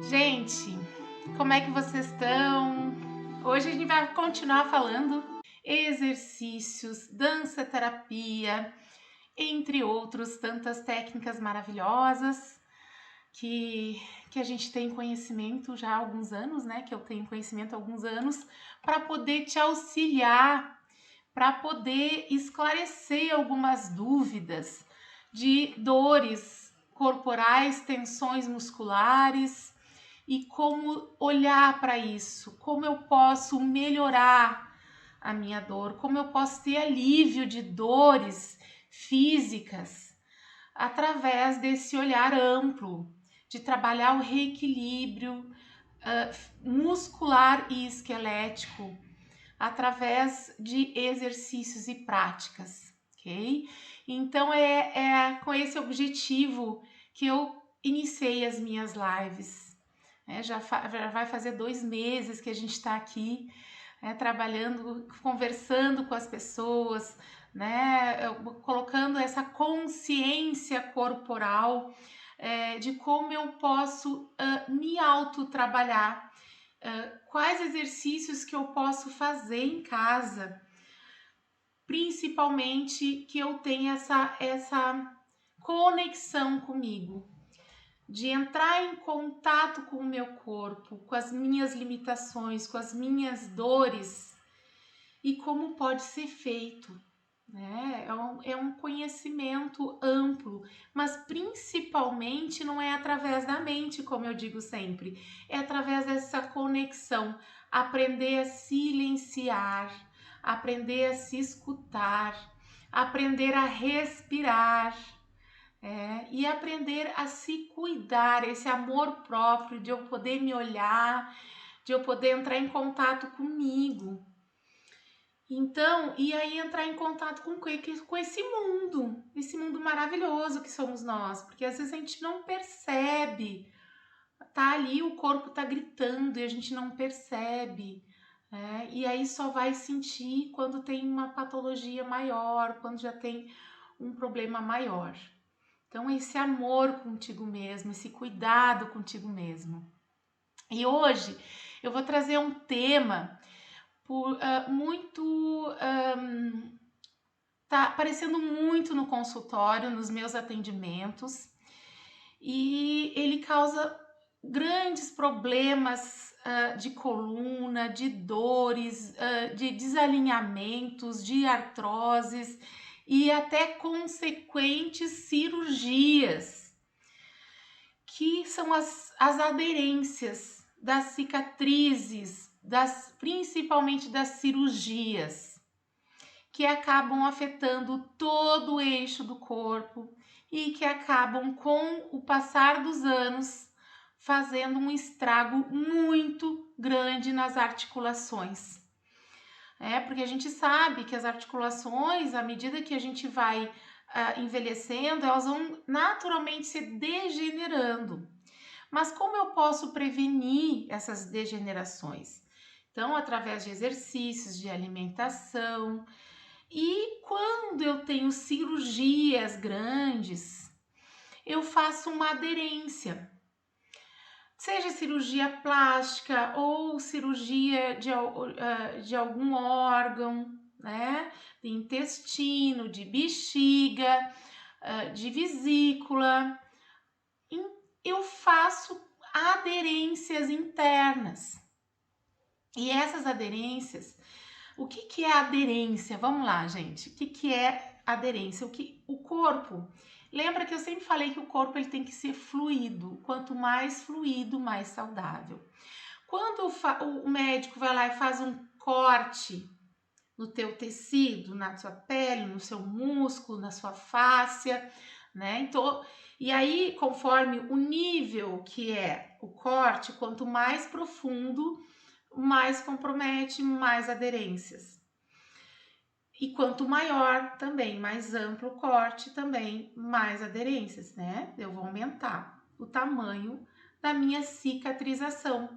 Gente, como é que vocês estão? Hoje a gente vai continuar falando exercícios, dança terapia, entre outros tantas técnicas maravilhosas que, que a gente tem conhecimento já há alguns anos, né? Que eu tenho conhecimento há alguns anos, para poder te auxiliar, para poder esclarecer algumas dúvidas de dores corporais, tensões musculares e como olhar para isso, como eu posso melhorar a minha dor, como eu posso ter alívio de dores físicas através desse olhar amplo, de trabalhar o reequilíbrio muscular e esquelético através de exercícios e práticas, ok? Então é com esse objetivo que eu iniciei as minhas lives. Já vai fazer 2 meses que a gente está aqui trabalhando, conversando com as pessoas, né, colocando essa consciência corporal de como eu posso me autotrabalhar, quais exercícios que eu posso fazer em casa, principalmente que eu tenha essa conexão comigo, de entrar em contato com o meu corpo, com as minhas limitações, com as minhas dores e como pode ser feito. Né? É um conhecimento amplo, mas principalmente não é através da mente, como eu digo sempre, é através dessa conexão, aprender a silenciar, aprender a se escutar, aprender a respirar. E aprender a se cuidar, esse amor próprio, de eu poder me olhar, de eu poder entrar em contato comigo. Então, e aí entrar em contato com esse mundo maravilhoso que somos nós, porque às vezes a gente não percebe, tá ali, o corpo tá gritando e a gente não percebe, e aí só vai sentir quando tem uma patologia maior, quando já tem um problema maior. Então, esse amor contigo mesmo, esse cuidado contigo mesmo. E hoje eu vou trazer um tema tá aparecendo muito no consultório, nos meus atendimentos, e ele causa grandes problemas de coluna, de dores, de desalinhamentos, de artroses e até consequentes cirurgias, que são as aderências das cicatrizes, principalmente das cirurgias, que acabam afetando todo o eixo do corpo e que acabam, com o passar dos anos, fazendo um estrago muito grande nas articulações. Porque a gente sabe que as articulações, à medida que a gente vai envelhecendo, elas vão naturalmente se degenerando. Mas como eu posso prevenir essas degenerações? Então, através de exercícios, de alimentação. E quando eu tenho cirurgias grandes, eu faço uma aderência. Seja cirurgia plástica ou cirurgia de algum órgão, né? De intestino, de bexiga, de vesícula. Eu faço aderências internas. E essas aderências, o que é aderência? Vamos lá, gente. O que é aderência? O corpo. Lembra que eu sempre falei que o corpo ele tem que ser fluido. Quanto mais fluido, mais saudável. Quando o médico vai lá e faz um corte no teu tecido, na sua pele, no seu músculo, na sua fáscia, né? Então, e aí, conforme o nível que é o corte, quanto mais profundo, mais compromete, mais aderências. E quanto maior também, mais amplo o corte também, mais aderências, né? Eu vou aumentar o tamanho da minha cicatrização.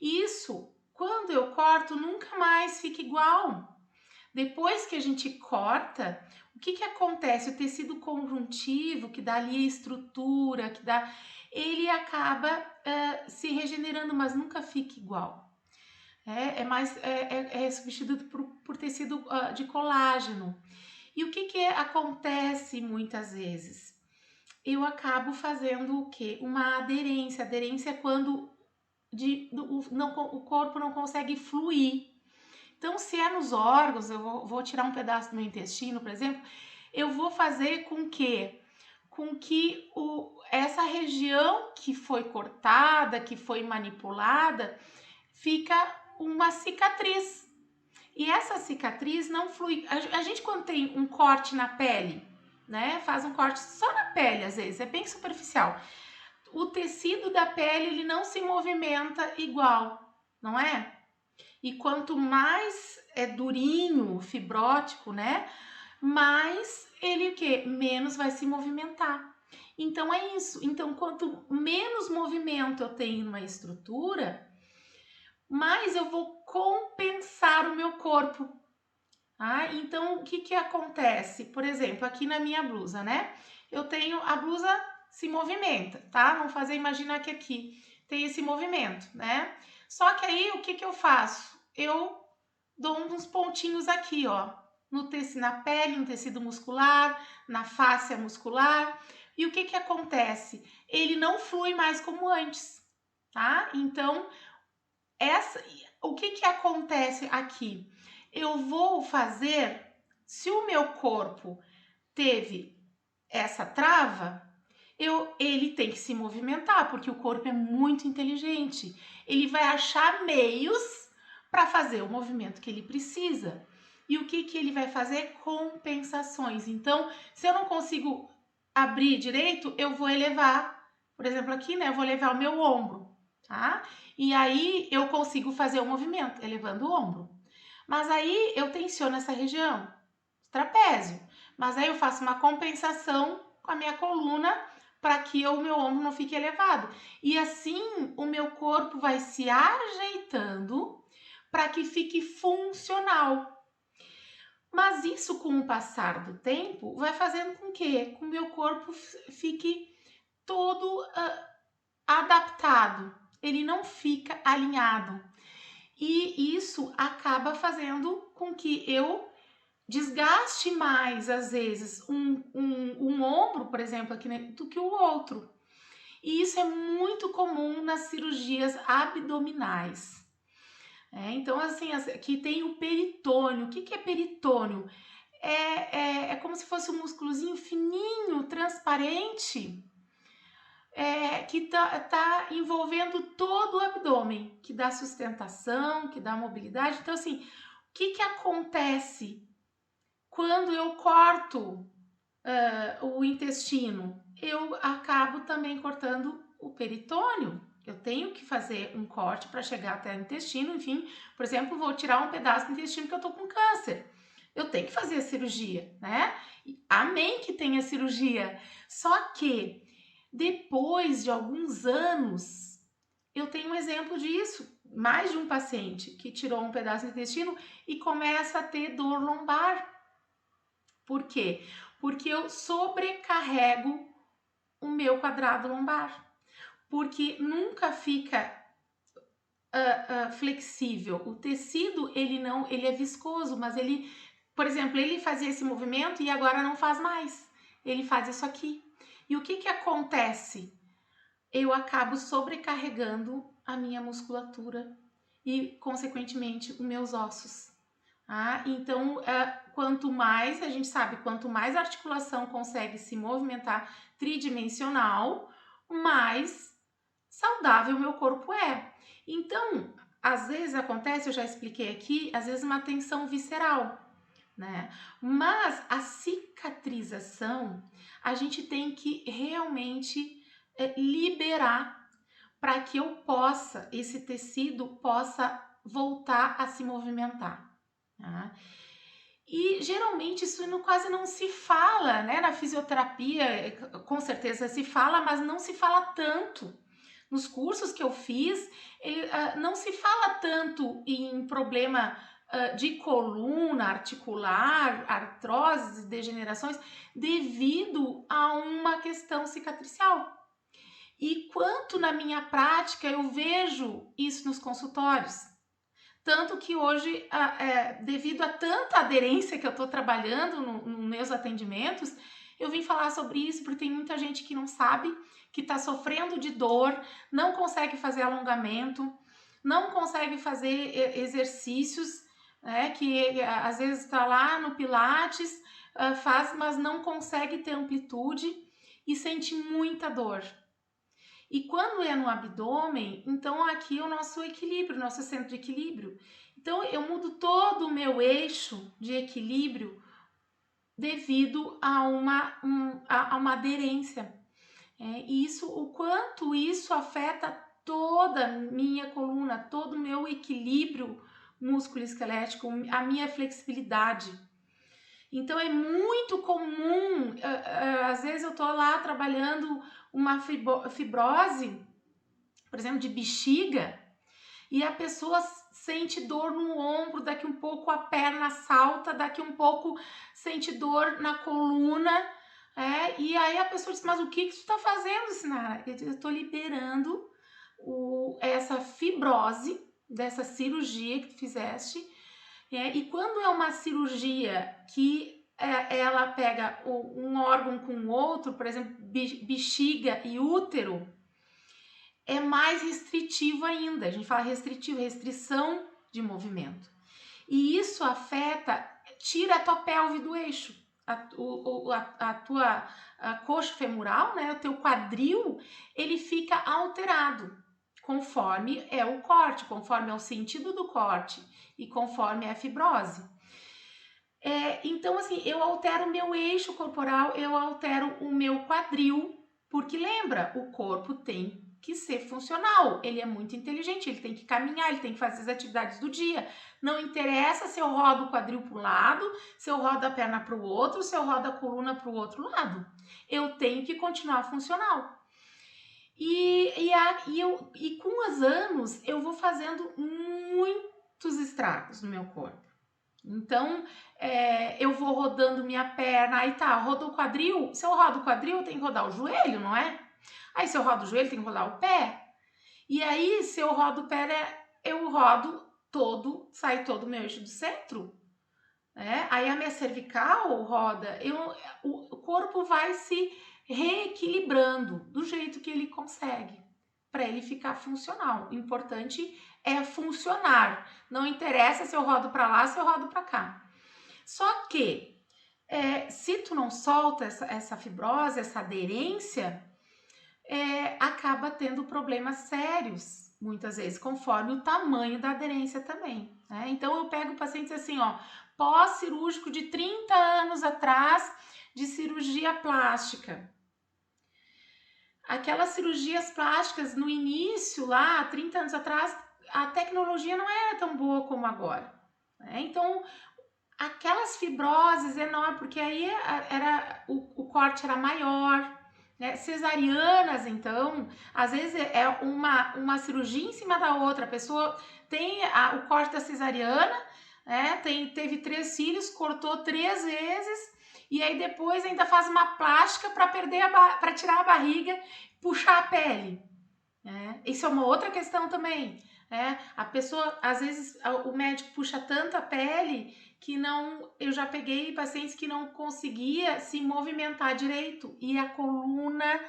Isso, quando eu corto, nunca mais fica igual. Depois que a gente corta, o que acontece? O tecido conjuntivo, que dá ali a estrutura, ele acaba se regenerando, mas nunca fica igual. É substituído por tecido de colágeno. E o que acontece muitas vezes? Eu acabo fazendo o quê? Uma aderência. Aderência é quando o corpo não consegue fluir. Então, se é nos órgãos, eu vou tirar um pedaço do meu intestino, por exemplo, eu vou fazer com que essa região que foi cortada, que foi manipulada, fica uma cicatriz. E essa cicatriz não flui. A gente, quando tem um corte na pele, né? Faz um corte só na pele, às vezes, é bem superficial. O tecido da pele, ele não se movimenta igual, não é? E quanto mais é durinho, fibrótico, né? Mais ele o quê? Menos vai se movimentar. Então é isso. Então, quanto menos movimento eu tenho numa estrutura, mais eu vou compensar o meu corpo. Então, o que acontece? Por exemplo, aqui na minha blusa, né? Eu tenho a blusa se movimenta, tá? Vamos fazer, imaginar que aqui tem esse movimento, né? Só que aí, o que eu faço? Eu dou uns pontinhos aqui, ó, no tecido, na pele, no tecido muscular, na fáscia muscular. E o que acontece? Ele não flui mais como antes, tá? Então, o que acontece aqui? Eu vou fazer, se o meu corpo teve essa trava, ele tem que se movimentar, porque o corpo é muito inteligente. Ele vai achar meios para fazer o movimento que ele precisa. E o que ele vai fazer? Compensações. Então, se eu não consigo abrir direito, eu vou elevar, por exemplo, aqui, né? Eu vou elevar o meu ombro, tá? E aí eu consigo fazer o movimento, elevando o ombro. Mas aí eu tensiono essa região, trapézio. Mas aí eu faço uma compensação com a minha coluna para que o meu ombro não fique elevado. E assim o meu corpo vai se ajeitando para que fique funcional. Mas isso, com o passar do tempo, vai fazendo com que o meu corpo fique todo adaptado. Ele não fica alinhado. E isso acaba fazendo com que eu desgaste mais, às vezes, um ombro, por exemplo, aqui, né, do que o outro. E isso é muito comum nas cirurgias abdominais. Então, assim, aqui tem o peritônio. O que é peritônio? É como se fosse um músculozinho fininho, transparente, que tá envolvendo todo o abdômen, que dá sustentação, que dá mobilidade. Então, assim, o que acontece quando eu corto o intestino? Eu acabo também cortando o peritônio. Eu tenho que fazer um corte para chegar até o intestino. Enfim, por exemplo, vou tirar um pedaço do intestino que eu tô com câncer. Eu tenho que fazer a cirurgia, né? Amém que tenha cirurgia. Só que depois de alguns anos, eu tenho um exemplo disso. Mais de um paciente que tirou um pedaço do intestino e começa a ter dor lombar. Por quê? Porque eu sobrecarrego o meu quadrado lombar. Porque nunca fica flexível. O tecido, ele é viscoso, mas ele, por exemplo, ele fazia esse movimento e agora não faz mais. Ele faz isso aqui. E o que acontece? Eu acabo sobrecarregando a minha musculatura e, consequentemente, os meus ossos. Então, quanto mais, a gente sabe, quanto mais a articulação consegue se movimentar tridimensional, mais saudável o meu corpo é. Então, às vezes acontece, eu já expliquei aqui, às vezes uma tensão visceral, né? Mas a cicatrização, a gente tem que realmente liberar para que esse tecido possa voltar a se movimentar. Tá? E geralmente isso quase não se fala, né? Na fisioterapia, com certeza se fala, mas não se fala tanto. Nos cursos que eu fiz, não se fala tanto em problema de coluna articular, artroses e degenerações, devido a uma questão cicatricial. e quanto na minha prática eu vejo isso nos consultórios. Tanto que hoje, devido a tanta aderência que eu estou trabalhando nos meus atendimentos, eu vim falar sobre isso porque tem muita gente que não sabe, que está sofrendo de dor, não consegue fazer alongamento, não consegue fazer exercícios, né, que às vezes está lá no Pilates, faz, mas não consegue ter amplitude e sente muita dor. E quando é no abdômen, então aqui é o nosso equilíbrio, nosso centro de equilíbrio. Então eu mudo todo o meu eixo de equilíbrio devido a uma aderência. E isso, o quanto isso afeta toda a minha coluna, todo o meu equilíbrio músculo-esquelético, a minha flexibilidade. Então é muito comum, às vezes eu tô lá trabalhando uma fibrose, por exemplo, de bexiga, e a pessoa sente dor no ombro, daqui um pouco a perna salta, daqui um pouco sente dor na coluna, e aí a pessoa diz, mas o que tu tá fazendo, Sinara? Eu tô liberando essa fibrose dessa cirurgia que tu fizeste, e quando é uma cirurgia que ela pega um órgão com o outro, por exemplo, bexiga e útero, é mais restritivo ainda. A gente fala restritivo, restrição de movimento. E isso afeta, tira a tua pelve do eixo, a tua coxa femoral, né, o teu quadril, ele fica alterado conforme é o corte, conforme é o sentido do corte e conforme é a fibrose. Então, assim, eu altero o meu eixo corporal, eu altero o meu quadril, porque lembra, o corpo tem que ser funcional, ele é muito inteligente, ele tem que caminhar, ele tem que fazer as atividades do dia. Não interessa se eu rodo o quadril para um lado, se eu rodo a perna para o outro, se eu rodo a coluna para o outro lado. Eu tenho que continuar funcional. E com os anos, eu vou fazendo muitos estragos no meu corpo. Então, eu vou rodando minha perna, aí tá, rodo o quadril. Se eu rodo o quadril, eu tenho que rodar o joelho, não é? Aí, se eu rodo o joelho, tem que rodar o pé. E aí, se eu rodo o pé, eu rodo todo, sai todo o meu eixo do centro. Aí a minha cervical roda, o corpo vai se reequilibrando do jeito que ele consegue, para ele ficar funcional. O importante é funcionar. Não interessa se eu rodo para lá, se eu rodo para cá. Só que se tu não solta essa fibrose, essa aderência, acaba tendo problemas sérios, muitas vezes, conforme o tamanho da aderência também. Então eu pego pacientes assim, ó, pós-cirúrgico de 30 anos atrás, de cirurgia plástica. Aquelas cirurgias plásticas no início, lá, 30 anos atrás, a tecnologia não era tão boa como agora. Então, aquelas fibroses enormes, porque aí o corte era maior, cesarianas, então, às vezes é uma cirurgia em cima da outra, a pessoa tem o corte da cesariana, teve 3 filhos, cortou 3 vezes, e aí depois ainda faz uma plástica para tirar a barriga, puxar a pele. Isso é uma outra questão também. A pessoa, às vezes, o médico puxa tanto a pele que eu já peguei pacientes que não conseguia se movimentar direito e a coluna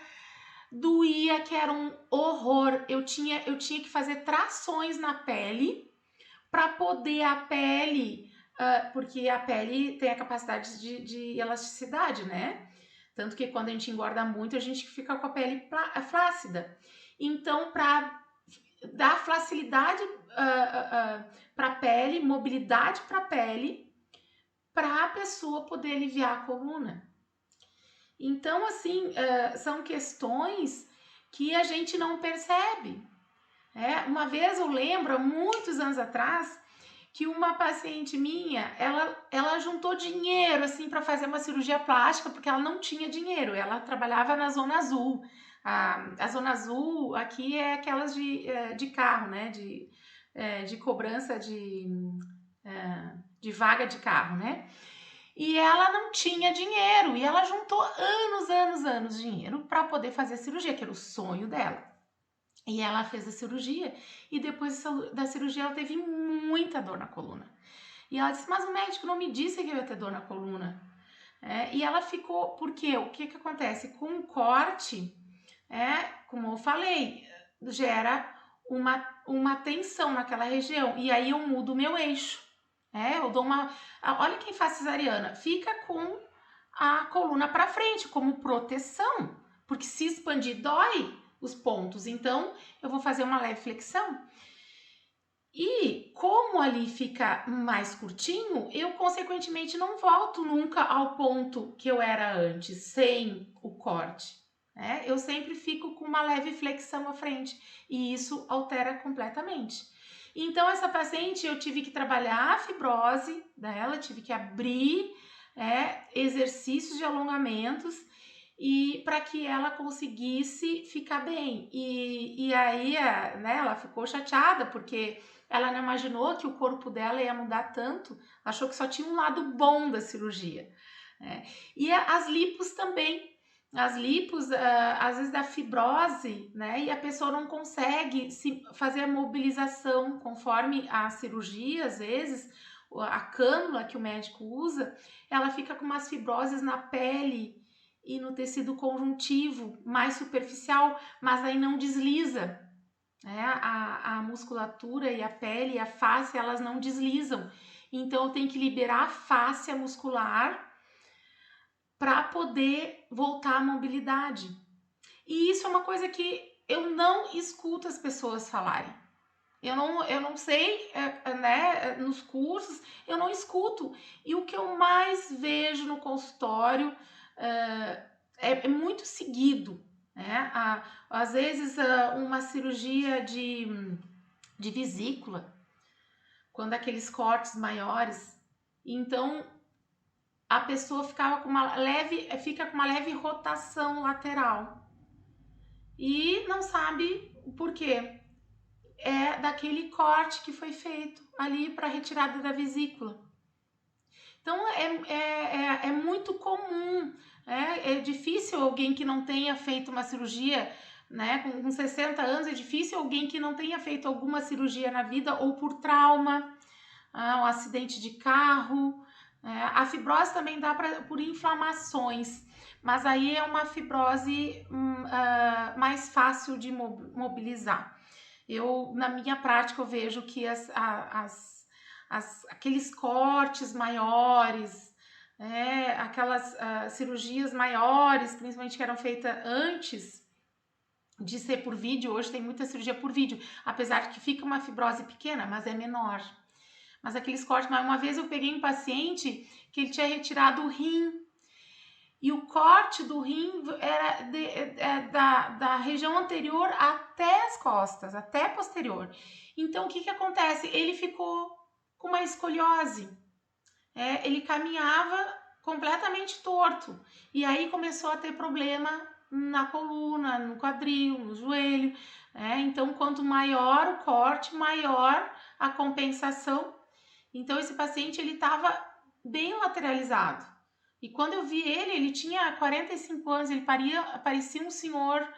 doía, que era um horror. Eu tinha que fazer trações na pele para poder a pele, porque a pele tem a capacidade de elasticidade, né? Tanto que quando a gente engorda muito, a gente fica com a pele flácida. Então, para dar facilidade para a pele, mobilidade para a pele, para a pessoa poder aliviar a coluna. Então, assim, são questões que a gente não percebe. Uma vez eu lembro, há muitos anos atrás, que uma paciente minha, ela juntou dinheiro assim para fazer uma cirurgia plástica, porque ela não tinha dinheiro, ela trabalhava na Zona Azul. A Zona Azul aqui é aquelas de carro, né? De cobrança de vaga de carro, né? E ela não tinha dinheiro, e ela juntou anos de dinheiro para poder fazer a cirurgia, que era o sonho dela. E ela fez a cirurgia, e depois da cirurgia ela teve muita dor na coluna. E ela disse, mas o médico não me disse que eu ia ter dor na coluna. E ela ficou, porque o que acontece? Com o corte, como eu falei, gera uma tensão naquela região, e aí eu mudo o meu eixo. Eu dou uma. Olha quem faz cesariana, fica com a coluna para frente, como proteção, porque se expandir dói os pontos, então eu vou fazer uma leve flexão. E como ali fica mais curtinho, eu consequentemente não volto nunca ao ponto que eu era antes, sem o corte. Eu sempre fico com uma leve flexão à frente e isso altera completamente. Então, essa paciente eu tive que trabalhar a fibrose dela, tive que abrir exercícios de alongamentos e para que ela conseguisse ficar bem. E aí, ela ficou chateada porque ela não imaginou que o corpo dela ia mudar tanto, achou que só tinha um lado bom da cirurgia. E as lipos também. As lipos, às vezes dá fibrose, e a pessoa não consegue fazer a mobilização conforme a cirurgia, às vezes, a cânula que o médico usa, ela fica com umas fibroses na pele e no tecido conjuntivo, mais superficial, mas aí não desliza. A musculatura e a pele e a face, elas não deslizam. Então, eu tenho que liberar a face muscular para poder voltar à mobilidade. E isso é uma coisa que eu não escuto as pessoas falarem. Eu não sei, nos cursos, eu não escuto. E o que eu mais vejo no consultório é muito seguido. Às vezes, uma cirurgia de vesícula, quando aqueles cortes maiores, então a pessoa fica com uma leve rotação lateral e não sabe o porquê. É daquele corte que foi feito ali para retirada da vesícula. Então é muito comum, é difícil alguém que não tenha feito uma cirurgia, com 60 anos, é difícil alguém que não tenha feito alguma cirurgia na vida ou por trauma, um acidente de carro. A fibrose também dá por inflamações, mas aí é uma fibrose mais fácil de mobilizar. Na minha prática, eu vejo que aqueles cortes maiores, aquelas cirurgias maiores, principalmente que eram feitas antes de ser por vídeo, hoje tem muita cirurgia por vídeo, apesar de que fica uma fibrose pequena, mas é menor. Mas aqueles cortes, uma vez eu peguei um paciente que ele tinha retirado o rim, e o corte do rim era da região anterior até as costas, até posterior. Então, o que acontece? Ele ficou com uma escoliose. Ele caminhava completamente torto. E aí começou a ter problema na coluna, no quadril, no joelho. Então, quanto maior o corte, maior a compensação. Então, esse paciente ele estava bem lateralizado. E quando eu vi ele tinha 45 anos, ele parecia um senhor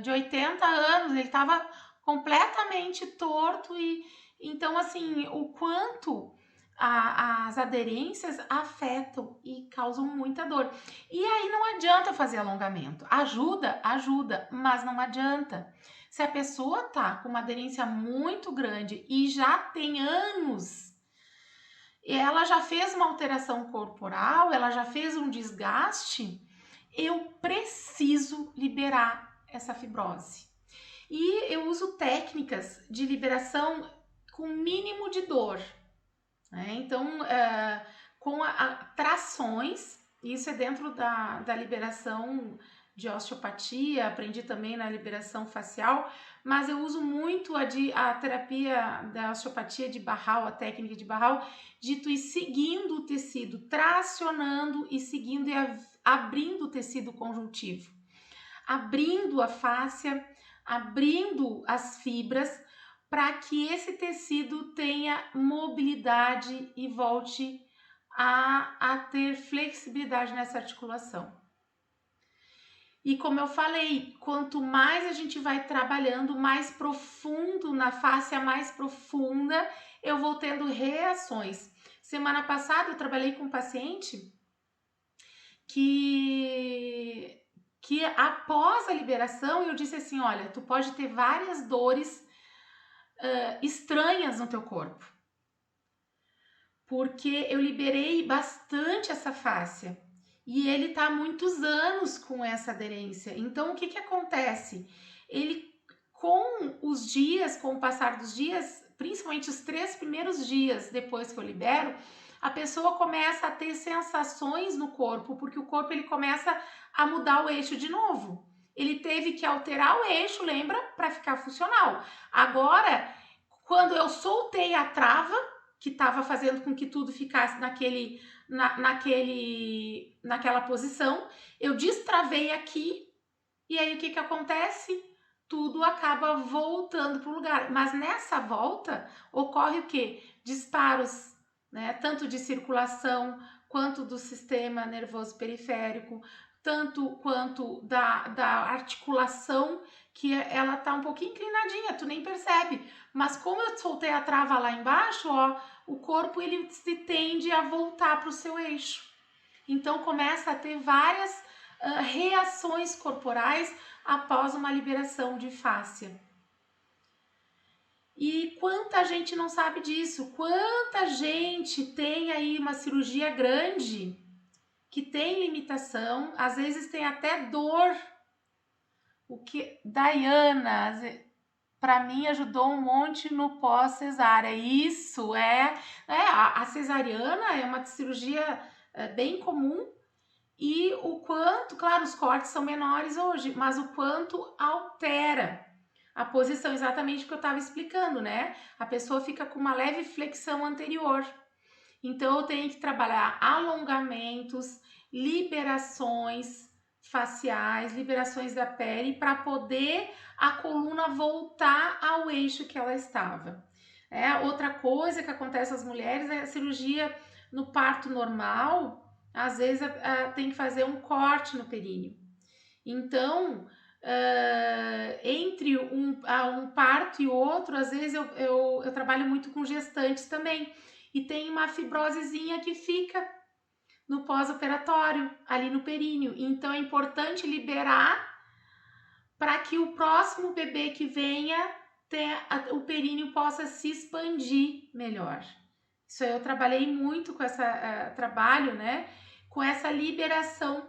de 80 anos, ele estava completamente torto. E então, assim, o quanto as aderências afetam e causam muita dor. E aí não adianta fazer alongamento. Ajuda, mas não adianta. Se a pessoa tá com uma aderência muito grande e já tem anos, ela já fez uma alteração corporal, ela já fez um desgaste, eu preciso liberar essa fibrose. E eu uso técnicas de liberação com mínimo de dor. Então, com trações, isso é dentro da liberação de osteopatia, aprendi também na liberação facial, mas eu uso muito a terapia da osteopatia de Barral, a técnica de Barral, de tu ir seguindo o tecido, tracionando e seguindo e abrindo o tecido conjuntivo, abrindo a fáscia, abrindo as fibras, para que esse tecido tenha mobilidade e volte a ter flexibilidade nessa articulação. E como eu falei, quanto mais a gente vai trabalhando mais profundo, na face mais profunda, eu vou tendo reações. Semana passada eu trabalhei com um paciente que após a liberação eu disse assim, olha, tu pode ter várias dores estranhas no teu corpo, porque eu liberei bastante essa fáscia e ele tá há muitos anos com essa aderência. Então o que acontece? Ele, com os dias, com o passar dos dias, principalmente os 3 primeiros dias depois que eu libero, a pessoa começa a ter sensações no corpo, porque o corpo ele começa a mudar o eixo de novo. Ele teve que alterar o eixo, lembra? Para ficar funcional. Agora, quando eu soltei a trava, que estava fazendo com que tudo ficasse naquela posição, eu destravei aqui, e aí o que acontece? Tudo acaba voltando para o lugar. Mas nessa volta ocorre o quê? Disparos, né? Tanto de circulação quanto do sistema nervoso periférico, tanto quanto da articulação, que ela tá um pouquinho inclinadinha, tu nem percebe. Mas como eu soltei a trava lá embaixo, ó, o corpo ele se tende a voltar para o seu eixo. Então começa a ter várias reações corporais após uma liberação de fáscia. E quanta gente não sabe disso? Quanta gente tem aí uma cirurgia grande que tem limitação, às vezes tem até dor. O que Dayana, para mim ajudou um monte no pós-cesárea. Isso a cesariana é uma cirurgia bem comum. E o quanto, claro, os cortes são menores hoje, mas o quanto altera a posição, exatamente o que eu estava explicando, né? A pessoa fica com uma leve flexão anterior. Então, eu tenho que trabalhar alongamentos, liberações faciais, liberações da pele, para poder a coluna voltar ao eixo que ela estava. Outra coisa que acontece às mulheres é a cirurgia no parto normal. Às vezes tem que fazer um corte no períneo. Então, entre um parto e outro, às vezes eu trabalho muito com gestantes também. E tem uma fibrosezinha que fica no pós-operatório, ali no períneo. Então, é importante liberar para que o próximo bebê que venha, o períneo possa se expandir melhor. Isso aí eu trabalhei muito com trabalho, né? Com essa liberação,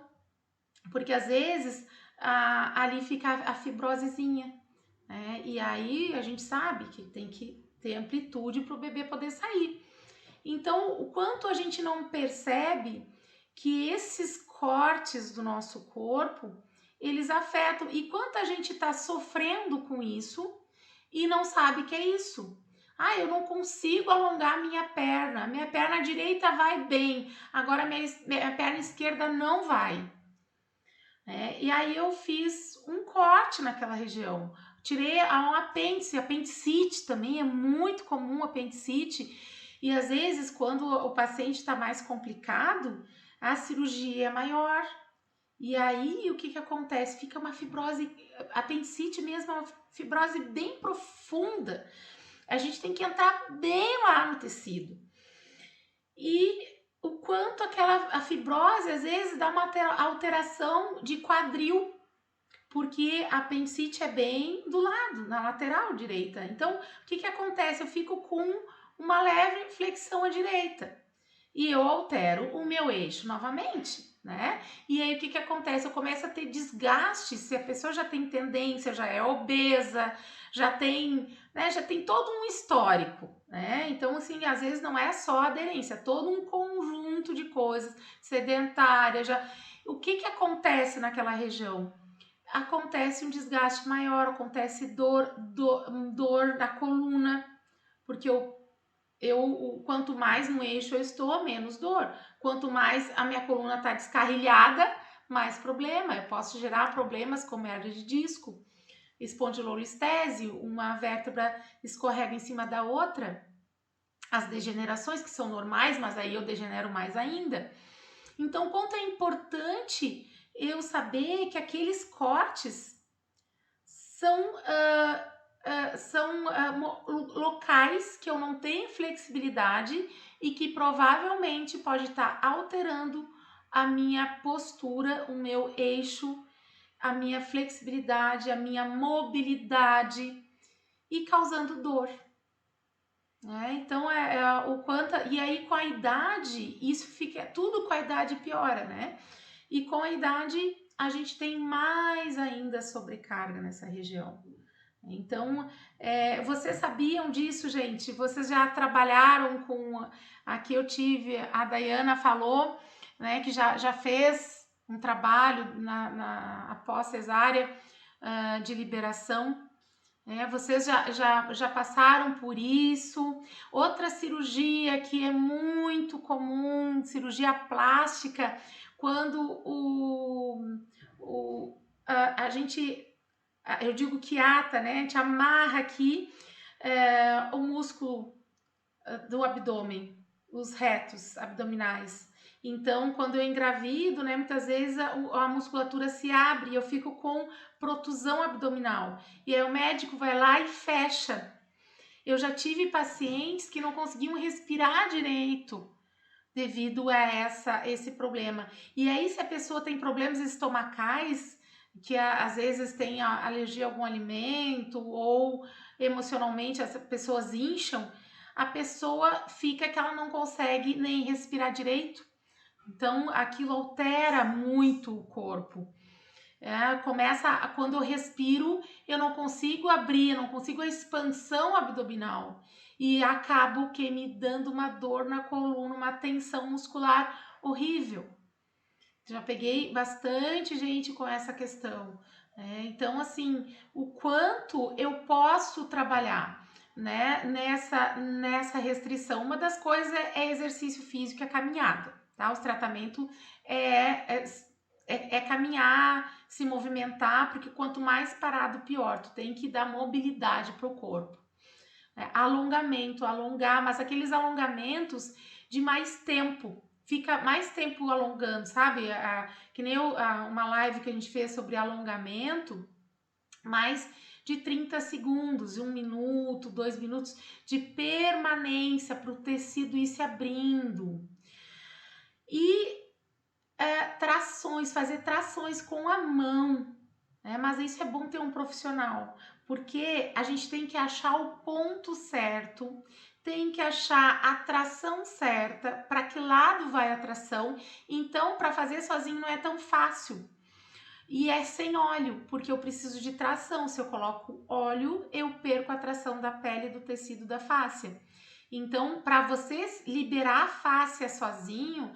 porque às vezes ali fica a fibrosezinha, né? E aí a gente sabe que tem que ter amplitude para o bebê poder sair. Então, o quanto a gente não percebe que esses cortes do nosso corpo, eles afetam, e quanta gente está sofrendo com isso e não sabe que é isso. Eu não consigo alongar minha perna direita vai bem, agora minha perna esquerda não vai. E aí eu fiz um corte naquela região, tirei um apêndice, apendicite também, é muito comum apendicite, e às vezes quando o paciente está mais complicado, a cirurgia é maior, e aí o que acontece? Fica uma fibrose, apendicite mesmo, uma fibrose bem profunda. A gente tem que entrar bem lá no tecido. E o quanto a fibrose às vezes dá uma alteração de quadril, porque a apendicite é bem do lado, na lateral direita. Então, o que acontece? Eu fico com uma leve flexão à direita e eu altero o meu eixo novamente, né? E aí o que acontece? Eu começo a ter desgaste. Se a pessoa já tem tendência, já é obesa, já tem todo um histórico, né? Então, assim, às vezes não é só aderência, é todo um conjunto de coisas, sedentária, o que acontece naquela região? Acontece um desgaste maior, acontece dor na coluna, porque quanto mais no eixo eu estou, menos dor. Quanto mais a minha coluna está descarrilhada, mais problema. Eu posso gerar problemas como hernia de disco, espondilolistese, uma vértebra escorrega em cima da outra. as degenerações que são normais, mas aí eu degenero mais ainda. Então, quanto é importante eu saber que aqueles cortes são, locais que eu não tenho flexibilidade e que provavelmente pode estar alterando a minha postura, o meu eixo, a minha flexibilidade, a minha mobilidade e causando dor. Então o quanto, e aí com a idade isso fica tudo, com a idade piora, né? E com a idade a gente tem mais ainda sobrecarga nessa região. Então, vocês sabiam disso, gente? Vocês já trabalharam com... Aqui eu tive, a Dayana falou, né, que já fez um trabalho após cesárea de liberação. Vocês já passaram por isso. Outra cirurgia que é muito comum, cirurgia plástica, quando a gente, eu digo que ata, né? A gente amarra aqui o músculo do abdômen, os retos abdominais. Então, quando eu engravido, né, muitas vezes a musculatura se abre e eu fico com protusão abdominal. E aí o médico vai lá e fecha. Eu já tive pacientes que não conseguiam respirar direito devido a esse problema. E aí, se a pessoa tem problemas estomacais, que às vezes tem alergia a algum alimento ou emocionalmente as pessoas incham, a pessoa fica que ela não consegue nem respirar direito. Então, aquilo altera muito o corpo. Quando eu respiro, eu não consigo abrir, eu não consigo a expansão abdominal e acabo que me dando uma dor na coluna, uma tensão muscular horrível. Já peguei bastante gente com essa questão. Então, assim, o quanto eu posso trabalhar, né, nessa restrição. Uma das coisas é exercício físico, é caminhada, tá? Os tratamentos é caminhar, se movimentar, porque quanto mais parado, pior. Tu tem que dar mobilidade pro corpo. Alongamento, alongar, mas aqueles alongamentos de mais tempo. Fica mais tempo alongando, sabe? Que nem uma live que a gente fez sobre alongamento, mais de 30 segundos, 1 minuto, 2 minutos de permanência para o tecido ir se abrindo. E trações, fazer trações com a mão, né? Mas isso é bom ter um profissional, porque a gente tem que achar o ponto certo, tem que achar a tração certa, para que lado vai a tração. Então, para fazer sozinho não é tão fácil. E é sem óleo, porque eu preciso de tração. Se eu coloco óleo, eu perco a tração da pele, do tecido da fáscia. Então, para você liberar a fáscia sozinho,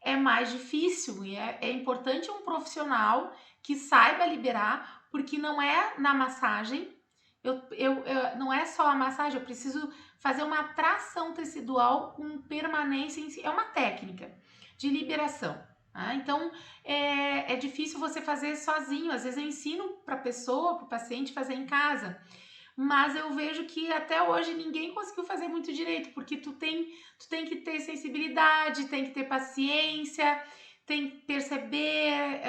é mais difícil, e é importante um profissional que saiba liberar, porque não é na massagem, não é só a massagem, eu preciso fazer uma tração tecidual com permanência em si, é uma técnica de liberação. Então, é difícil você fazer sozinho, às vezes eu ensino para a pessoa, para o paciente fazer em casa, mas eu vejo que até hoje ninguém conseguiu fazer muito direito, porque tu tem que ter sensibilidade, tem que ter paciência, tem que perceber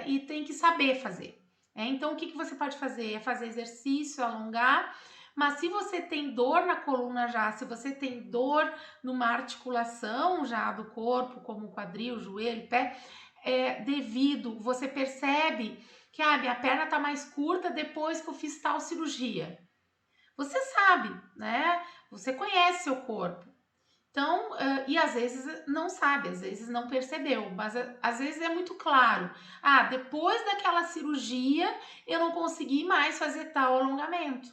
e tem que saber fazer. Então, o que você pode fazer? É fazer exercício, alongar, mas se você tem dor na coluna já, se você tem dor numa articulação já do corpo, como quadril, joelho, pé, você percebe que minha perna tá mais curta depois que eu fiz tal cirurgia. Você sabe, né? Você conhece seu corpo. Então, e às vezes não sabe, às vezes não percebeu, mas às vezes é muito claro. Depois daquela cirurgia, eu não consegui mais fazer tal alongamento.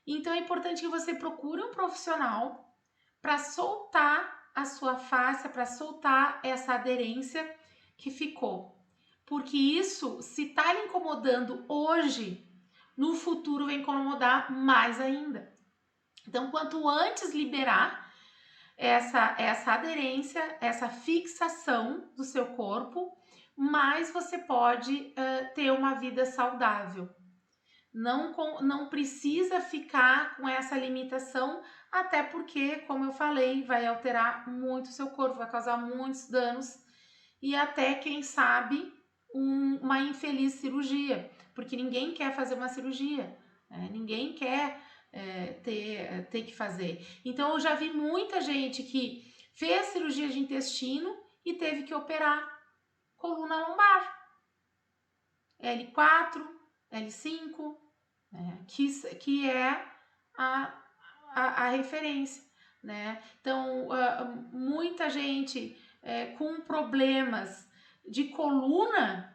Então, é importante que você procure um profissional para soltar a sua face, para soltar essa aderência que ficou. Porque isso, se está lhe incomodando hoje, no futuro vai incomodar mais ainda. Então, quanto antes liberar essa aderência, essa fixação do seu corpo, mais você pode ter uma vida saudável. Não precisa ficar com essa limitação, até porque, como eu falei, vai alterar muito o seu corpo, vai causar muitos danos e até, quem sabe, uma infeliz cirurgia, porque ninguém quer fazer uma cirurgia, né? Ninguém quer ter que fazer. Então, eu já vi muita gente que fez cirurgia de intestino e teve que operar coluna lombar, L4, L5, que é a referência, né? Então, muita gente com problemas de coluna,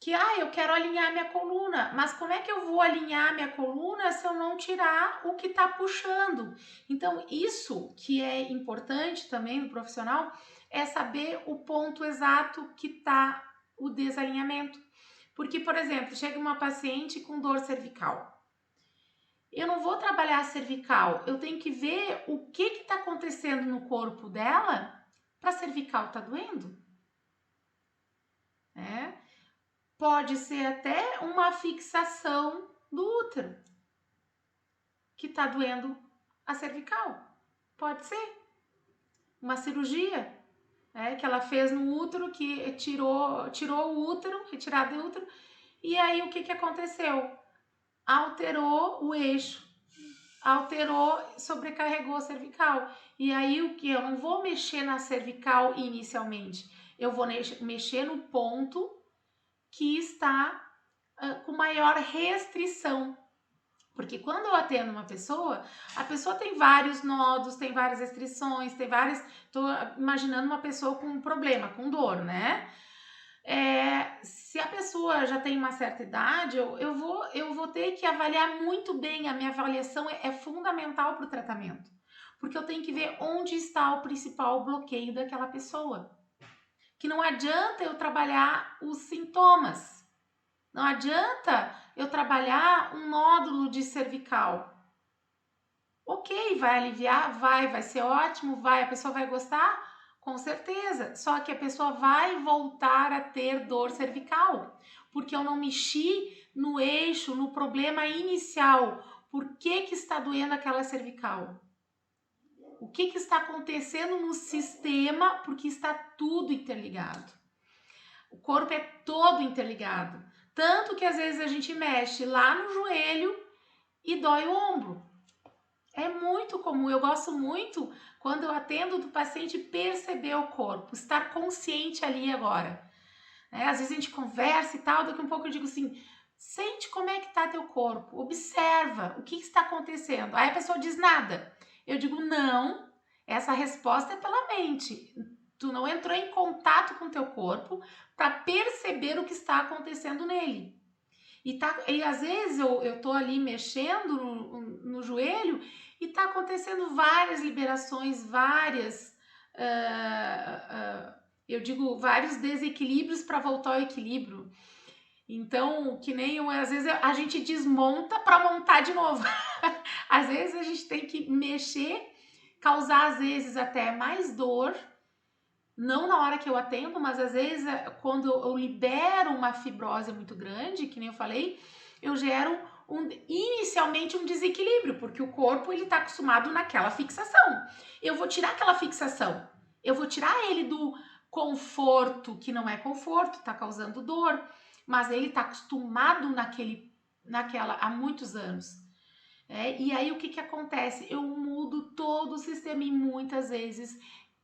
que eu quero alinhar minha coluna, mas como é que eu vou alinhar minha coluna se eu não tirar o que está puxando? Então, isso que é importante também no profissional é saber o ponto exato que está o desalinhamento. Porque, por exemplo, chega uma paciente com dor cervical. Eu não vou trabalhar a cervical, eu tenho que ver o que está acontecendo no corpo dela para a cervical estar doendo. Pode ser até uma fixação do útero que está doendo a cervical. Pode ser. Uma cirurgia que ela fez no útero, que tirou o útero, retirada do útero, e aí o que aconteceu? Alterou o eixo, sobrecarregou a cervical. E aí o que? Eu não vou mexer na cervical inicialmente, eu vou mexer no ponto que está com maior restrição. Porque quando eu atendo uma pessoa, a pessoa tem vários nodos, tem várias restrições, tem várias... Tô imaginando uma pessoa com um problema, com dor, né? Se a pessoa já tem uma certa idade, eu vou ter que avaliar muito bem. A minha avaliação é fundamental para o tratamento, porque eu tenho que ver onde está o principal bloqueio daquela pessoa. Que não adianta eu trabalhar os sintomas, não adianta eu trabalhar um nódulo de cervical. Ok, vai aliviar? Vai ser ótimo, a pessoa vai gostar? Com certeza, só que a pessoa vai voltar a ter dor cervical, porque eu não mexi no eixo, no problema inicial. Por que está doendo aquela cervical? O que está acontecendo no sistema? Porque está tudo interligado. O corpo é todo interligado. Tanto que às vezes a gente mexe lá no joelho e dói o ombro. É muito comum, eu gosto muito quando eu atendo do paciente perceber o corpo, estar consciente ali agora. Às vezes a gente conversa e tal, daqui a um pouco eu digo assim, sente como é que tá teu corpo, observa o que está acontecendo. Aí a pessoa diz nada. Eu digo, não, essa resposta é pela mente. Tu não entrou em contato com teu corpo para perceber o que está acontecendo nele. E às vezes eu tô ali mexendo no joelho e tá acontecendo várias liberações, eu digo, vários desequilíbrios para voltar ao equilíbrio. Então, que nem às vezes a gente desmonta para montar de novo. Às vezes a gente tem que mexer, causar às vezes até mais dor, não na hora que eu atendo, mas às vezes quando eu libero uma fibrose muito grande, que nem eu falei, eu gero inicialmente um desequilíbrio, porque o corpo ele está acostumado naquela fixação. Eu vou tirar aquela fixação, eu vou tirar ele do conforto, que não é conforto, está causando dor, mas ele está acostumado naquela há muitos anos. E aí o que acontece? Eu mudo todo o sistema e muitas vezes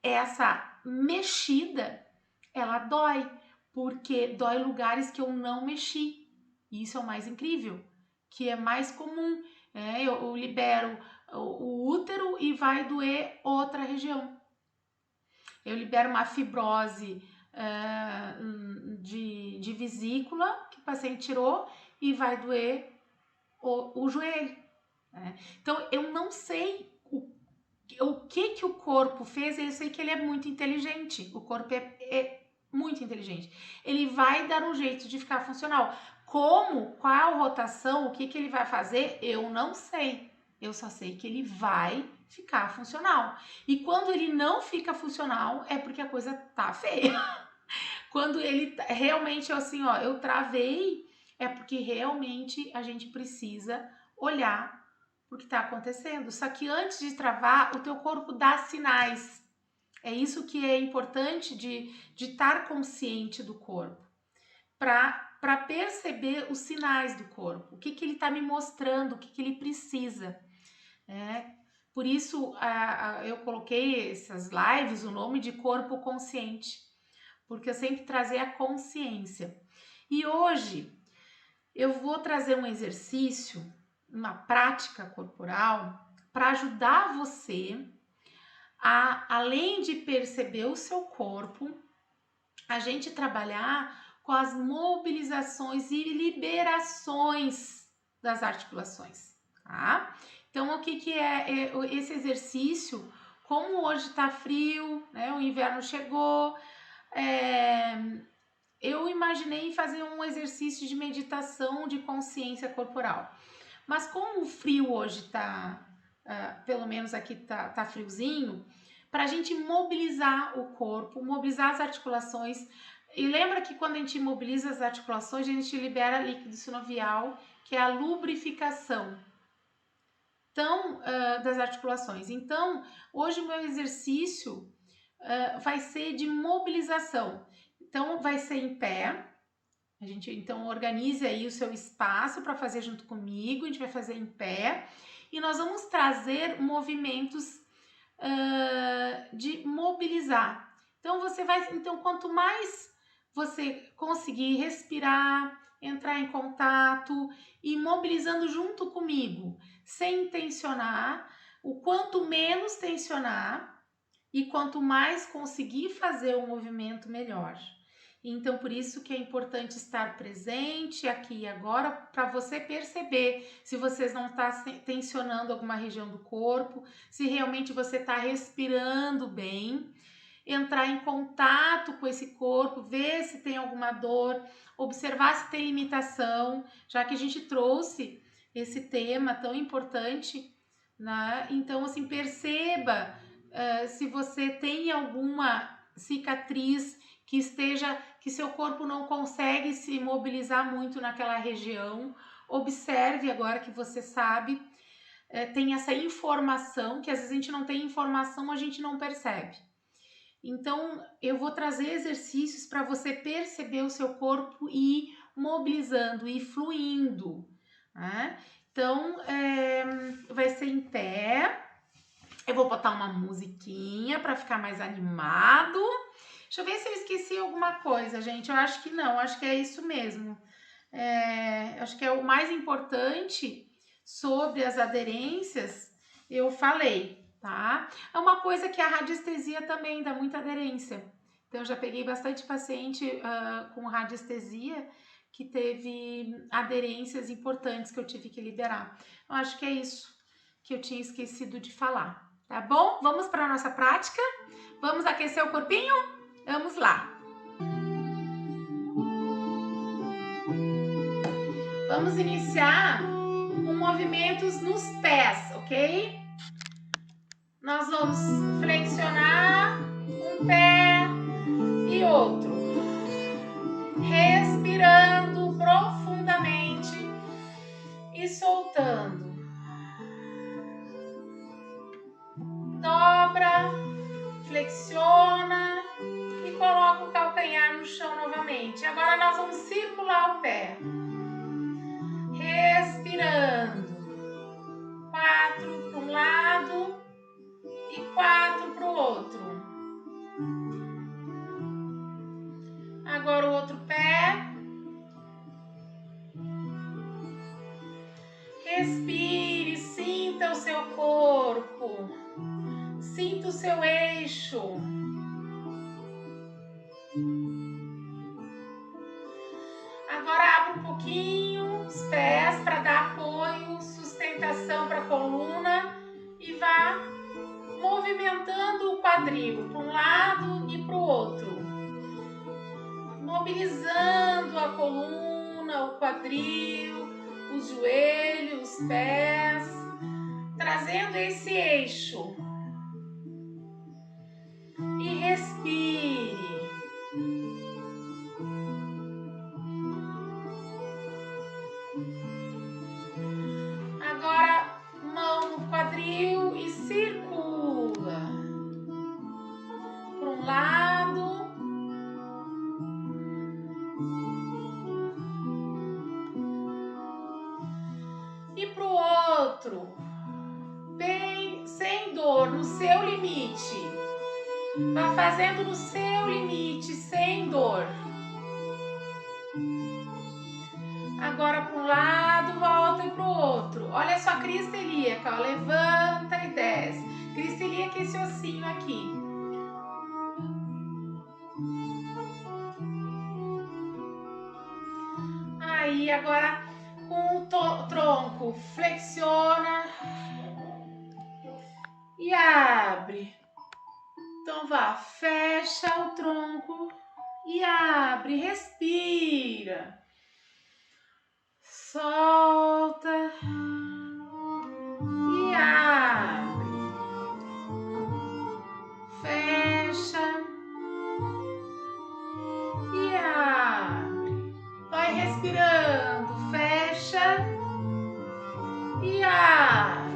essa mexida, ela dói, porque dói lugares que eu não mexi. Isso é o mais incrível, que é mais comum. Eu libero o útero e vai doer outra região. Eu libero uma fibrose de vesícula, que o paciente tirou, e vai doer o joelho. Então, eu não sei o que o corpo fez, eu sei que ele é muito inteligente. O corpo é muito inteligente. Ele vai dar um jeito de ficar funcional. Como, qual rotação, o que ele vai fazer, eu não sei. Eu só sei que ele vai ficar funcional. E quando ele não fica funcional, é porque a coisa tá feia. Quando ele realmente, assim, eu travei é porque realmente a gente precisa olhar para o que está acontecendo. Só que antes de travar, o teu corpo dá sinais. É isso que é importante de estar consciente do corpo, para perceber os sinais do corpo, o que ele está me mostrando, o que ele precisa. Por isso eu coloquei essas lives o nome de corpo consciente, porque eu sempre trazer a consciência. E hoje eu vou trazer um exercício, uma prática corporal, para ajudar você a, além de perceber o seu corpo, a gente trabalhar com as mobilizações e liberações das articulações, tá? Então, o que é esse exercício? Como hoje tá frio, né? O inverno chegou, eu imaginei fazer um exercício de meditação de consciência corporal. Mas como o frio hoje tá, pelo menos aqui tá friozinho, para a gente mobilizar o corpo, mobilizar as articulações. E lembra que quando a gente mobiliza as articulações, a gente libera líquido sinovial, que é a lubrificação das articulações. Então, hoje o meu exercício vai ser de mobilização. Então, vai ser em pé. A gente então organize aí o seu espaço para fazer junto comigo. A gente vai fazer em pé e nós vamos trazer movimentos de mobilizar. Então quanto mais você conseguir respirar, entrar em contato e mobilizando junto comigo, sem tensionar, o quanto menos tensionar e quanto mais conseguir fazer o movimento, melhor. Então, por isso que é importante estar presente aqui e agora para você perceber se você não está tensionando alguma região do corpo, se realmente você está respirando bem, entrar em contato com esse corpo, ver se tem alguma dor, observar se tem limitação, já que a gente trouxe esse tema tão importante, né? Então, assim, perceba se você tem alguma cicatriz que seu corpo não consegue se mobilizar muito naquela região. Observe agora que você sabe, tem essa informação, que às vezes a gente não tem informação, a gente não percebe. Então, eu vou trazer exercícios para você perceber o seu corpo e ir mobilizando, e fluindo, né? Então, vai ser em pé. Eu vou botar uma musiquinha para ficar mais animado. Deixa eu ver se eu esqueci alguma coisa, gente. Eu acho que não, acho que é isso mesmo. Acho que é o mais importante sobre as aderências, eu falei, tá? É uma coisa que a radiestesia também dá muita aderência. Então, eu já peguei bastante paciente com radiestesia que teve aderências importantes que eu tive que liberar. Eu acho que é isso que eu tinha esquecido de falar, tá bom? Vamos para a nossa prática? Vamos aquecer o corpinho? Vamos lá! Vamos iniciar com movimentos nos pés, ok? Nós vamos flexionar um pé e outro, respirando profundamente e soltando. Dobra, flexiona e coloca o calcanhar no chão novamente. Agora nós vamos circular o pé. Respirando. 4 para um lado e 4 para o outro. Agora o outro pé. Respire, sinta o seu corpo. Sinta o seu eixo. Agora abra um pouquinho os pés para dar apoio, sustentação para a coluna e vá movimentando o quadril para um lado e para o outro. Mobilizando a coluna, o quadril, os joelhos, os pés, trazendo esse eixo. E respire. e pro outro, bem sem dor, no seu limite. Vá fazendo no seu limite, sem dor. Agora para um lado, volta e para o outro. Olha só a crista ilíaca, ó. Levanta e desce. Crista ilíaca é esse ossinho aqui. Aí, agora com o tronco, flexiona e abre. Então vá, fecha o tronco e abre, respira. Solta e abre. Fecha e abre. Vai respirando, fecha e abre.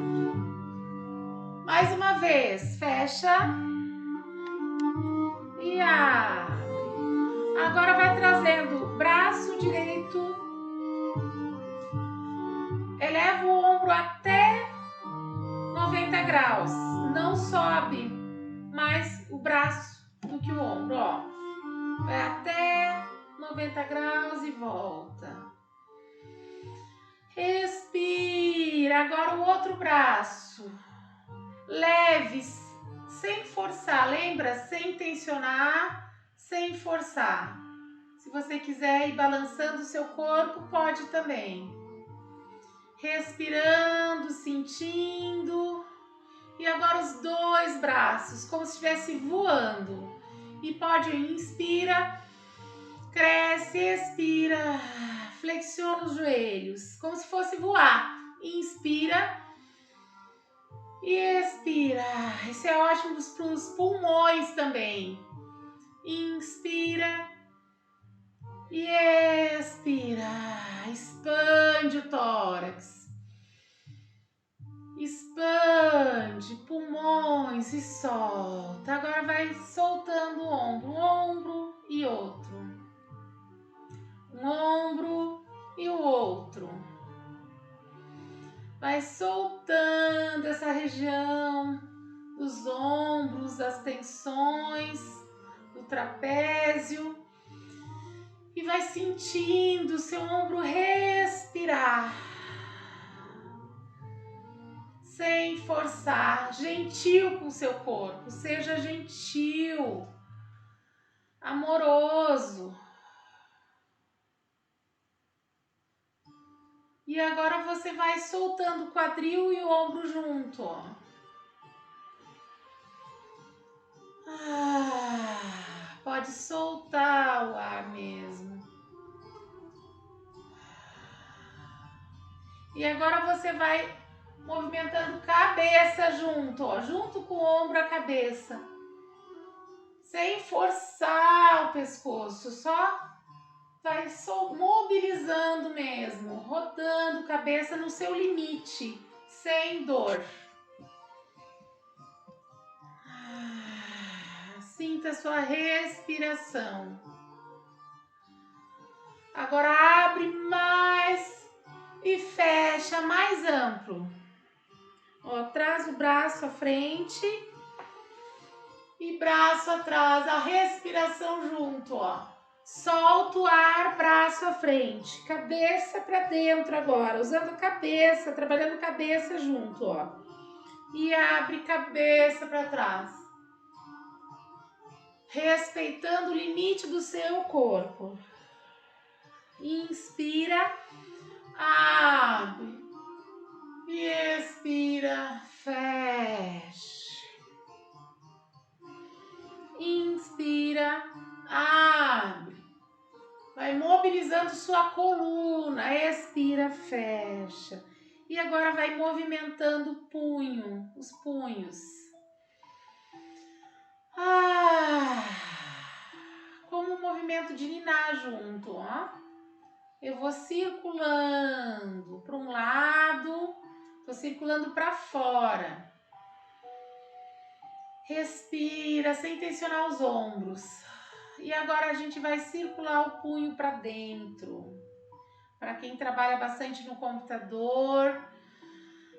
Mais uma vez, fecha e abre. Agora vai trazendo o braço direito. Eleva o ombro até 90 graus. Não sobe mais o braço do que o ombro, ó. Vai até 90 graus e volta. Respira. Agora o outro braço. Leve, sem forçar. Lembra? Sem tensionar, sem forçar. Se você quiser ir balançando o seu corpo, pode também. Respirando, sentindo. E agora os dois braços, como se estivesse voando. E pode, inspira, cresce, expira, flexiona os joelhos, como se fosse voar. Inspira e expira. Isso é ótimo para os pulmões também. Inspira e expira. Expande o tórax. Expande pulmões e solta. Agora vai soltando o ombro, um ombro e outro. Um ombro e o outro. Vai soltando essa região dos ombros, das tensões, do trapézio. E vai sentindo o seu ombro respirar. Sem forçar, gentil com o seu corpo, seja gentil, amoroso. E agora você vai soltando o quadril e o ombro junto, ó. Pode soltar o ar mesmo. E agora você vai movimentando cabeça junto, ó, junto com o ombro a cabeça. Sem forçar o pescoço, só vai mobilizando mesmo, rodando cabeça no seu limite, sem dor. Sinta a sua respiração. Agora abre mais e fecha mais amplo. Ó, traz o braço à frente e braço atrás, a respiração junto, ó. Solta o ar, braço à frente, cabeça para dentro agora, usando a cabeça, trabalhando cabeça junto, ó. E abre cabeça para trás. Respeitando o limite do seu corpo. Inspira, abre. E expira, fecha. Inspira, abre. Vai mobilizando sua coluna. Expira, fecha. E agora vai movimentando o punho, os punhos. Como um movimento de ninar junto, ó. Eu vou circulando para um lado, tô circulando para fora. Respira sem tensionar os ombros. E agora a gente vai circular o punho para dentro. Para quem trabalha bastante no computador,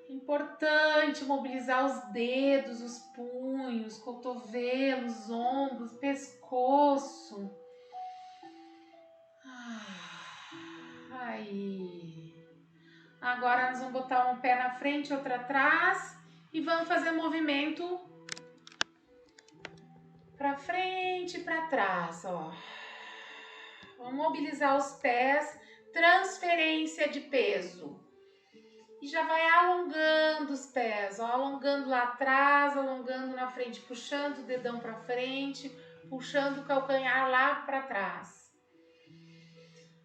importante mobilizar os dedos, os punhos, cotovelos, ombros, pescoço. Aí. Agora nós vamos botar um pé na frente, outro atrás e vamos fazer movimento para frente e para trás, ó. Vamos mobilizar os pés, transferência de peso. E já vai alongando os pés, ó, alongando lá atrás, alongando na frente, puxando o dedão para frente, puxando o calcanhar lá para trás.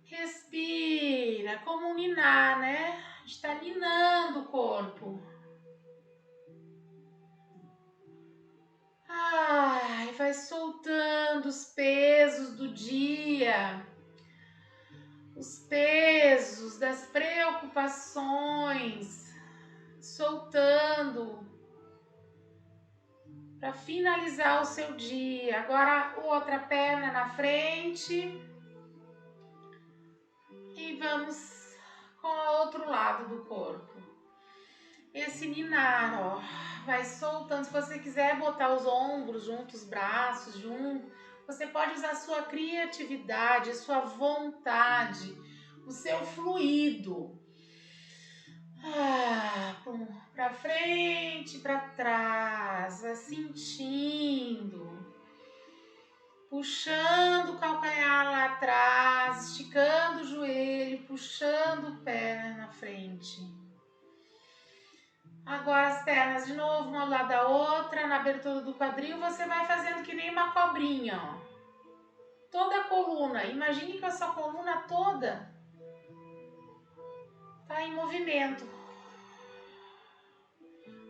Respira, como um ninar, né? A gente tá ninando o corpo. Ai, vai soltando os pesos do dia, os pesos das preocupações, soltando para finalizar o seu dia. Agora outra perna na frente e vamos com o outro lado do corpo. Esse ninar, ó, vai soltando. Se você quiser botar os ombros juntos, os braços juntos, você pode usar a sua criatividade, a sua vontade, o seu fluido. Para frente, para trás, vai sentindo. Puxando o calcanhar lá atrás, esticando o joelho, puxando o pé na frente. Agora as pernas de novo, uma ao lado da outra, na abertura do quadril, você vai fazendo que nem uma cobrinha, ó. Toda a coluna, imagine que a sua coluna toda tá em movimento.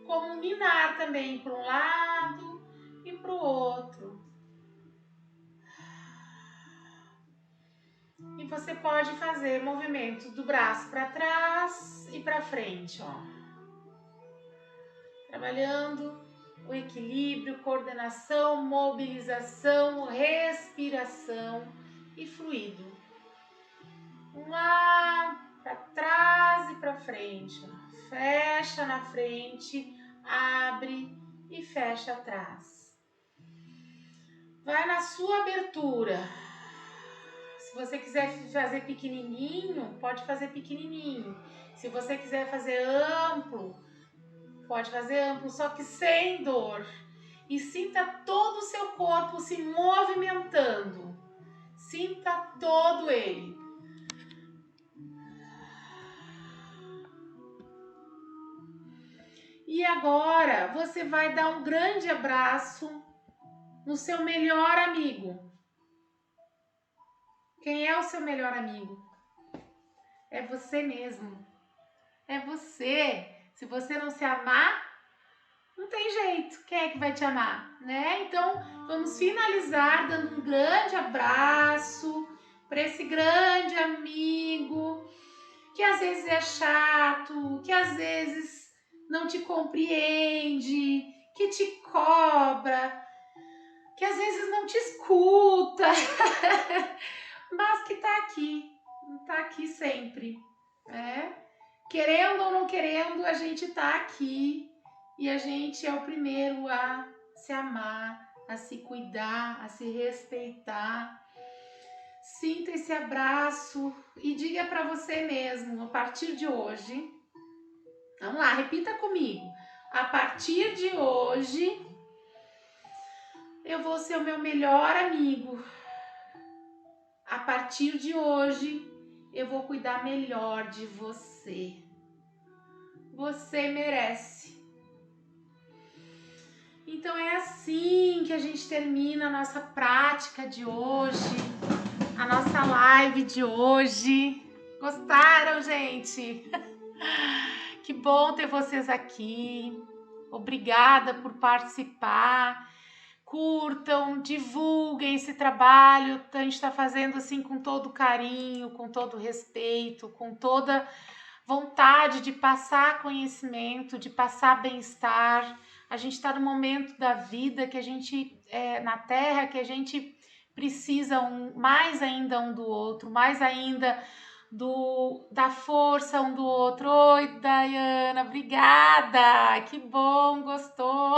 Como um ninar também, para um lado e para o outro. E você pode fazer movimentos do braço para trás e para frente, ó. Trabalhando o equilíbrio, coordenação, mobilização, respiração e fluido. Um lá, para trás e para frente. Ó. Fecha na frente, abre e fecha atrás. Vai na sua abertura. Se você quiser fazer pequenininho, pode fazer pequenininho. Se você quiser fazer amplo, pode fazer amplo, só que sem dor. E sinta todo o seu corpo se movimentando. Sinta todo ele. E agora você vai dar um grande abraço no seu melhor amigo. Quem é o seu melhor amigo? É você mesmo. É você. Se você não se amar, não tem jeito. Quem é que vai te amar, né? Então, vamos finalizar dando um grande abraço para esse grande amigo que às vezes é chato, que às vezes não te compreende, que te cobra, que às vezes não te escuta, mas que tá aqui sempre, né? Querendo ou não querendo, a gente tá aqui e a gente é o primeiro a se amar, a se cuidar, a se respeitar. Sinta esse abraço e diga para você mesmo, a partir de hoje, vamos lá, repita comigo. A partir de hoje, eu vou ser o meu melhor amigo. A partir de hoje, eu vou cuidar melhor de você. Você merece. Então é assim que a gente termina a nossa prática de hoje, a nossa live de hoje. Gostaram, gente? Que bom ter vocês aqui. Obrigada por participar. Curtam, divulguem esse trabalho. A gente está fazendo assim com todo carinho, com todo respeito, com toda vontade de passar conhecimento, de passar bem-estar. A gente está no momento da vida que a gente, na Terra, que a gente precisa mais ainda um do outro, mais ainda da força um do outro. Oi, Dayana, obrigada, que bom, gostou.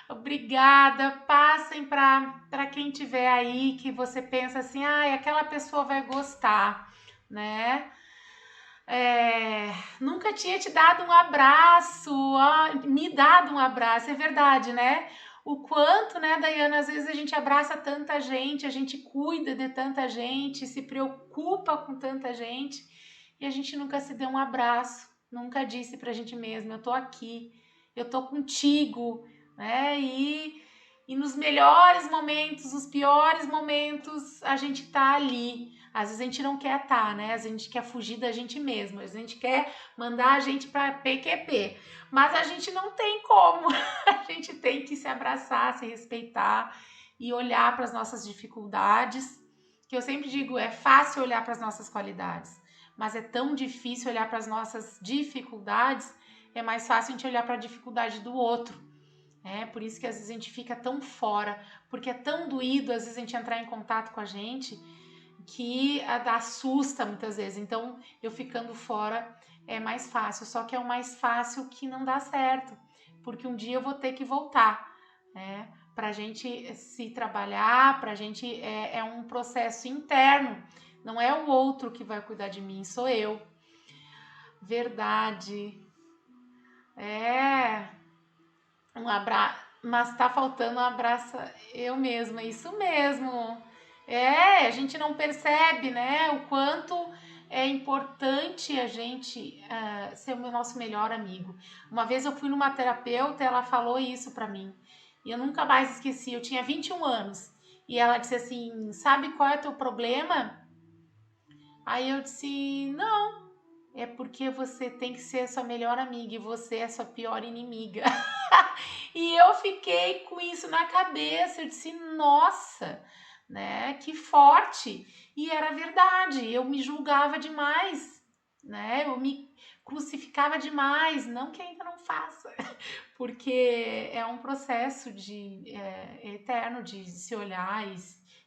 Obrigada, passem para quem tiver aí que você pensa assim, aquela pessoa vai gostar, né? Nunca tinha te dado um abraço, me dado um abraço, é verdade, né? O quanto, né, Dayana, às vezes a gente abraça tanta gente, a gente cuida de tanta gente, se preocupa com tanta gente e a gente nunca se deu um abraço, nunca disse pra gente mesmo, eu tô aqui, eu tô contigo, né? E nos melhores momentos, os piores momentos, a gente tá ali. Às vezes a gente não quer estar, né? Às vezes a gente quer fugir da gente mesmo, às vezes a gente quer mandar a gente para PQP, mas a gente não tem como. A gente tem que se abraçar, se respeitar e olhar para as nossas dificuldades, que eu sempre digo, é fácil olhar para as nossas qualidades, mas é tão difícil olhar para as nossas dificuldades, é mais fácil a gente olhar para a dificuldade do outro. Por isso que às vezes a gente fica tão fora, porque é tão doído às vezes a gente entrar em contato com a gente que assusta muitas vezes. Então, eu ficando fora é mais fácil. Só que é o mais fácil que não dá certo, porque um dia eu vou ter que voltar, né? Pra gente se trabalhar, pra gente é um processo interno. Não é o outro que vai cuidar de mim, sou eu. Verdade. Um abraço, mas tá faltando um abraço eu mesma, isso mesmo. A gente não percebe, né, o quanto é importante a gente ser o nosso melhor amigo. Uma vez eu fui numa terapeuta, ela falou isso pra mim, e eu nunca mais esqueci, eu tinha 21 anos, e ela disse assim, sabe qual é o teu problema? Aí eu disse, não, é porque você tem que ser a sua melhor amiga e você é a sua pior inimiga. E eu fiquei com isso na cabeça, eu disse, nossa, né, que forte. E era verdade, eu me julgava demais, né, eu me crucificava demais, não que ainda não faça, porque é um processo eterno de se olhar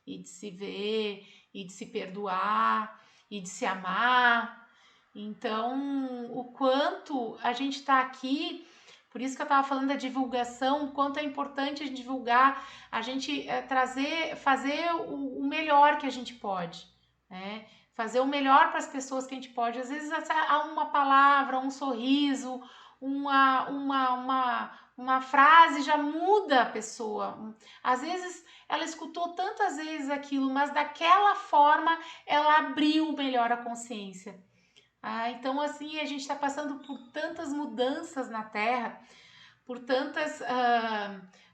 e de se ver, e de se perdoar, e de se amar. Então, o quanto a gente está aqui, por isso que eu estava falando da divulgação, o quanto é importante a gente divulgar, a gente fazer o melhor que a gente pode, né? Fazer o melhor para as pessoas que a gente pode. Às vezes há uma palavra, um sorriso, uma frase já muda a pessoa. Às vezes ela escutou tantas vezes aquilo, mas daquela forma ela abriu melhor a consciência. Então, assim, a gente está passando por tantas mudanças na Terra, por tantas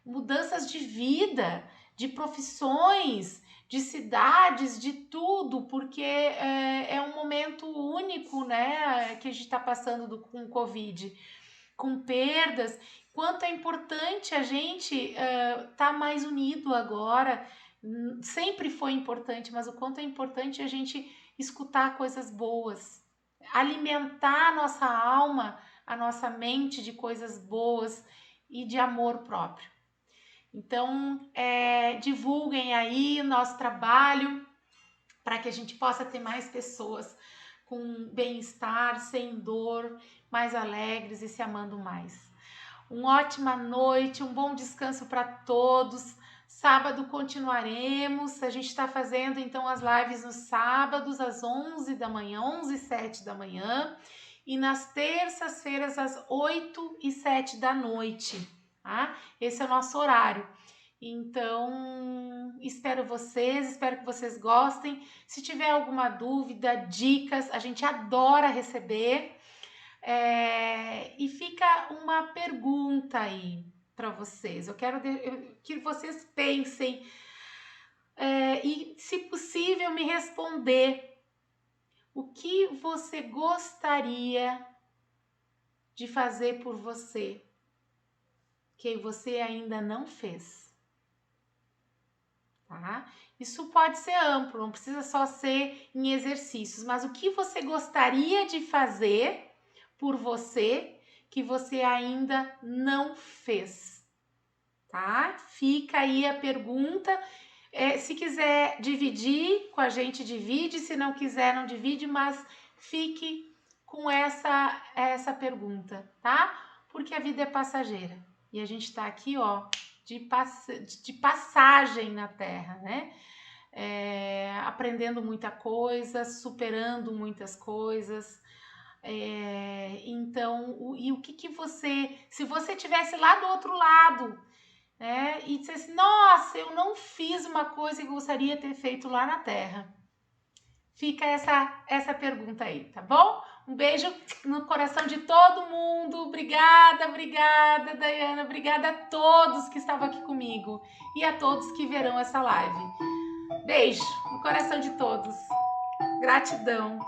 mudanças de vida, de profissões, de cidades, de tudo, porque é um momento único, né, que a gente está passando com o Covid, com perdas. Quanto é importante a gente estar mais unido agora. Sempre foi importante, mas o quanto é importante a gente escutar coisas boas, alimentar a nossa alma, a nossa mente de coisas boas e de amor próprio. Então, divulguem aí o nosso trabalho para que a gente possa ter mais pessoas com bem-estar, sem dor, mais alegres e se amando mais. Uma ótima noite, um bom descanso para todos. Sábado continuaremos. A gente está fazendo então as lives nos sábados às 11 da manhã, 11 e 7 da manhã, e nas terças-feiras às 8 e 7 da noite, tá? Esse é o nosso horário. Então, espero que vocês gostem. Se tiver alguma dúvida, dicas, a gente adora receber. E fica uma pergunta aí para vocês. Eu quero que vocês pensem e, se possível, me responder o que você gostaria de fazer por você que você ainda não fez, tá? Isso pode ser amplo, não precisa só ser em exercícios, mas o que você gostaria de fazer por você que você ainda não fez, tá? Fica aí a pergunta. Se quiser dividir com a gente, divide. Se não quiser, não divide, mas fique com essa pergunta, tá? Porque a vida é passageira e a gente tá aqui, ó, de passagem na Terra, né? Aprendendo muita coisa, superando muitas coisas. Então, o que você, se você tivesse lá do outro lado, né, e dissesse, nossa, eu não fiz uma coisa que eu gostaria de ter feito lá na Terra. Fica essa pergunta aí, tá bom? Um beijo no coração de todo mundo. Obrigada, Daiana. Obrigada a todos que estavam aqui comigo e a todos que verão essa live. Beijo no coração de todos. Gratidão.